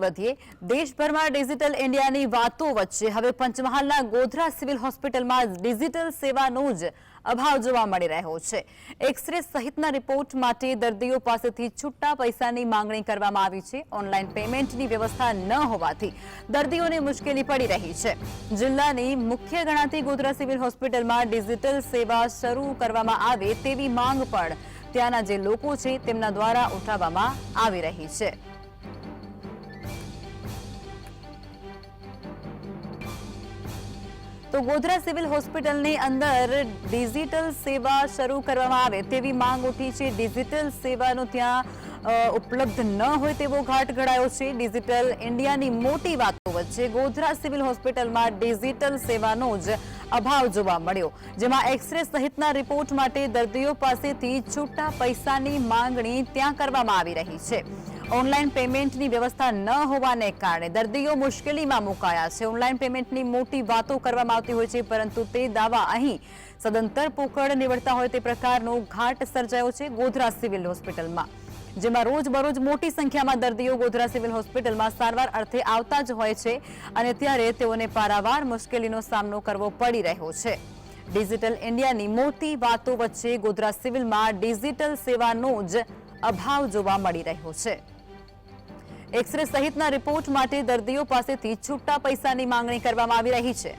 વધીએ દેશભરમાં ડિજિટલ ઇન્ડિયાની વાતો વચ્ચે હવે પંચમહાલના ગોધરા સિવિલ હોસ્પિટલમાં ડિજિટલ સેવાનો જ અભાવ જોવા મળી રહ્યો છે। એક્સરે સહિતના રિપોર્ટ માટે દર્દીઓ પાસેથી છૂટા પૈસાની માંગણી કરવામાં આવી છે। ઓનલાઈન પેમેન્ટની વ્યવસ્થા ન હોવાથી દર્દીઓને મુશ્કેલી પડી રહી છે। જિલ્લાની મુખ્ય ગણાતી ગોધરા સિવિલ હોસ્પિટલમાં ડિજિટલ સેવા શરૂ કરવામાં આવે તેવી માંગ પણ ત્યાંના જે લોકો છે તેમના દ્વારા ઉઠાવવામાં આવી રહી છે। તો ગોધરા સિવિલ હોસ્પિટલની અંદર ડિજિટલ સેવા શરૂ કરવામાં આવે તેવી માંગ ઉઠી છે। ડિજિટલ સેવાનો ત્યાં ઉપલબ્ધ ન હોય તેવો ઘાટ ઘડાયો છે। ડિજિટલ ઇન્ડિયાની મોટી વાતો વચ્ચે ગોધરા સિવિલ હોસ્પિટલમાં ડિજિટલ સેવાનો જ અભાવ જોવા મળ્યો, જેમાં એક્સરે સહિતના રિપોર્ટ માટે દર્દીઓ પાસેથી છૂટા પૈસાની માંગણી ત્યાં કરવામાં આવી રહી છે। ઓનલાઈન પેમેન્ટની વ્યવસ્થા ન હોવાને કારણે દર્દીઓ મુશ્કેલીમાં મુકાયા છે। ઓનલાઈન પેમેન્ટની મોટી વાતો કરવામાં આવતી હોય છે, પરંતુ તે દાવા અહીં સદંતર પોકળ નીવડતા હોય તે પ્રકારનો ઘાટ સર્જાયો છે ગોધરા સિવિલ હોસ્પિટલમાં, જેમાં રોજબરોજ મોટી સંખ્યામાં દર્દીઓ ગોધરા સિવિલ હોસ્પિટલમાં સારવાર અર્થે આવતા જ હોય છે અને ત્યારે તેઓને પારાવાર મુશ્કેલીનો સામનો કરવો પડી રહ્યો છે। ડિજિટલ ઇન્ડિયાની મોટી વાતો વચ્ચે ગોધરા સિવિલમાં ડિજિટલ સેવાનો જ અભાવ જોવા મળી રહ્યો છે। એક્સરે સહિતના રિપોર્ટ માટે દર્દીઓ પાસેથી છૂટા પૈસાની માંગણી કરવામાં આવી રહી છે।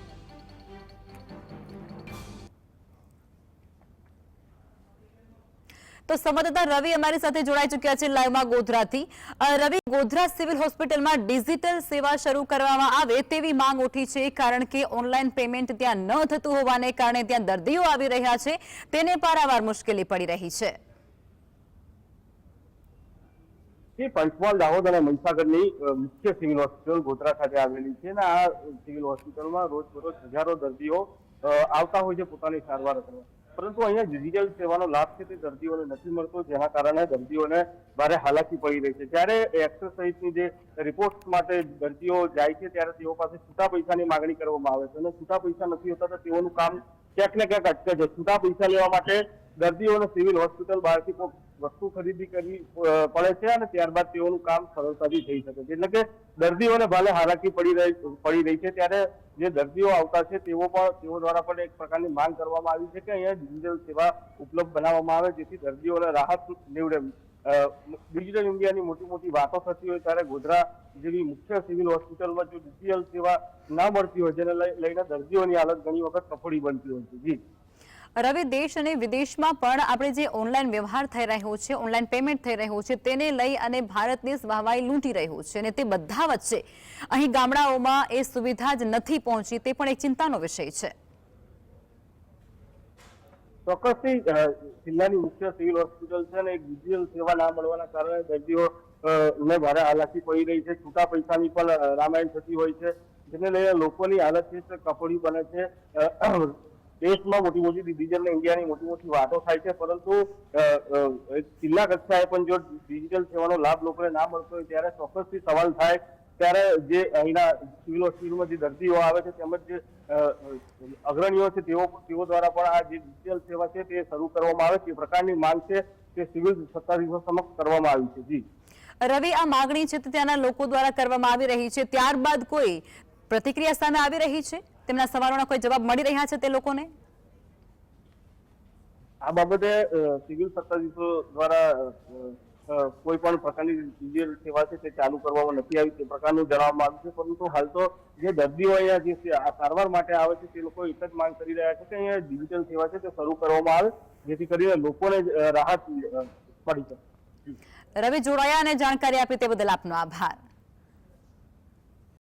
તો સંવાદદાતા રવિ અમારી સાથે જોડાઈ ચૂક્યા છે લાઈવમાં ગોધરાથી। રવિ, ગોધરા સિવિલ હોસ્પિટલમાં ડિજિટલ સેવા શરૂ કરવામાં આવે તેવી માંગ ઉઠી છે, કારણ કે ઓનલાઈન પેમેન્ટ ત્યાં ન થતું હોવાને કારણે ત્યાં દર્દીઓ આવી રહ્યા છે, તેને પારાવાર મુશ્કેલી પડી રહી છે। પંચમહાલ, દાહોદ અને મહીસાગરની મુખ્ય સિવિલ હોસ્પિટલ ગોધરા ખાતે આવેલી છે અને આ સિવિલ હોસ્પિટલમાં રોજબરોજ હજારો દર્દીઓ આવતા હોય છે પોતાની સારવાર કરવા, પરંતુ અહીંયા ડિજિટલ સેવાનો લાભ છે તે દર્દીઓને નથી મળતો, જેના કારણે દર્દીઓને ભારે હાલાકી પડી રહી છે। જ્યારે એક્સરે સહિતની જે રિપોર્ટ માટે દર્દીઓ જાય છે ત્યારે તેઓ પાસે છૂટા પૈસાની માંગણી કરવામાં આવે છે અને છૂટા પૈસા નથી હોતા તો તેઓનું કામ ક્યાંક ને ક્યાંક અટકે છે। છૂટા પૈસા લેવા માટે દર્દીઓને સિવિલ હોસ્પિટલ બહારથી વસ્તુ ખરીદી કરવી પડે છે અને ત્યારબાદ તેઓનું કામ સરળતાથી થઈ શકે છે, એટલે કે દર્દીઓને ભારે હાલાકી પડી રહી છે। ત્યારે જે દર્દીઓ આવતા છે તેઓ દ્વારા પણ એક પ્રકારની માંગ કરવામાં આવી છે કે અહીંયા ડિજિટલ સેવા ઉપલબ્ધ બનાવવામાં આવે, જેથી દર્દીઓને રાહત નીવડે। ડિજિટલ ઇન્ડિયાની મોટી મોટી વાતો થતી હોય ત્યારે ગોધરા જેવી મુખ્ય સિવિલ હોસ્પિટલમાં જો ડિજિટલ સેવા ના મળતી હોય, જેને લઈને દર્દીઓની હાલત ઘણી વખત કફોડી બનતી હોય છે। જી રવિ, દેશ અને વિદેશમાં પણ આપણે જે ઓનલાઈન વ્યવહાર થઈ રહ્યો છે, ઓનલાઈન પેમેન્ટ થઈ રહ્યું છે, તેને લઈ અને ભારત દેશ વાહવાઈ લૂંટી રહ્યું છે અને તે બધા વચ્ચે અહીં ગામડાઓમાં એ સુવિધા જ નથી પહોંચી, તે પણ એક ચિંતાનો વિષય છે। ચોક્કસથી જિલ્લાની મુખ્ય સિવિલ હોસ્પિટલ છે અને એક ડિજિટલ સેવા ના મળવાના કારણે દર્દીઓને ભારે હાલાકી પડી રહી છે। છૂટા પૈસાની પણ રામાયણ થતી હોય છે, જેને લઈને લોકોની હાલત છે કફોડી બને છે। દેશમાં મોટી મોટી ડિજિટલ ઇન્ડિયાની મોટી મોટી વાતો થાય છે, પરંતુ જિલ્લા કક્ષાએ પણ જો ડિજિટલ સેવાનો લાભ લોકોને ના મળતો હોય ત્યારે ચોક્કસથી સવાલ થાય। ત્યારે જે અહીંના સિવિલ હોસ્પિટલમાં જે દર્દીઓ આવે છે તેમજ જે અગ્રણીઓ છે તેઓ દ્વારા પણ આ જે ડિજિટલ સેવા છે તે શરૂ કરવામાં આવે તે પ્રકારની માંગ છે તે સિવિલ સત્તાધીશો સમક્ષ કરવામાં આવી છે। જી રવિ, આ માંગણી છે તે ત્યાંના લોકો દ્વારા કરવામાં આવી રહી છે, ત્યારબાદ કોઈ પ્રતિક્રિયા સામે આવી રહી છે? તેમના સવાલોના કોઈ જવાબ મળી રહ્યા છે તે લોકોને? આ બાબતે સિવિલ સત્તાધીશો દ્વારા કોઈ પણ પ્રકારની ડિજિટલ સેવા છે તે ચાલુ કરવામાં નથી આવી તે પ્રકારનું જણાવવામાં આવ્યું છે, પરંતુ હાલ તો જે દર્દીઓ અહીંયા જે સારવાર માટે આવે છે તે લોકો એક જ માંગ કરી રહ્યા છે કે અહીંયા ડિજિટલ સેવા છે તે શરૂ કરવામાં આવે, જેથી કરીને લોકોને રાહત પડી શકે। રવિ, જોડાયા અને જાણકારી આપી તે બદલ આપનો આભાર।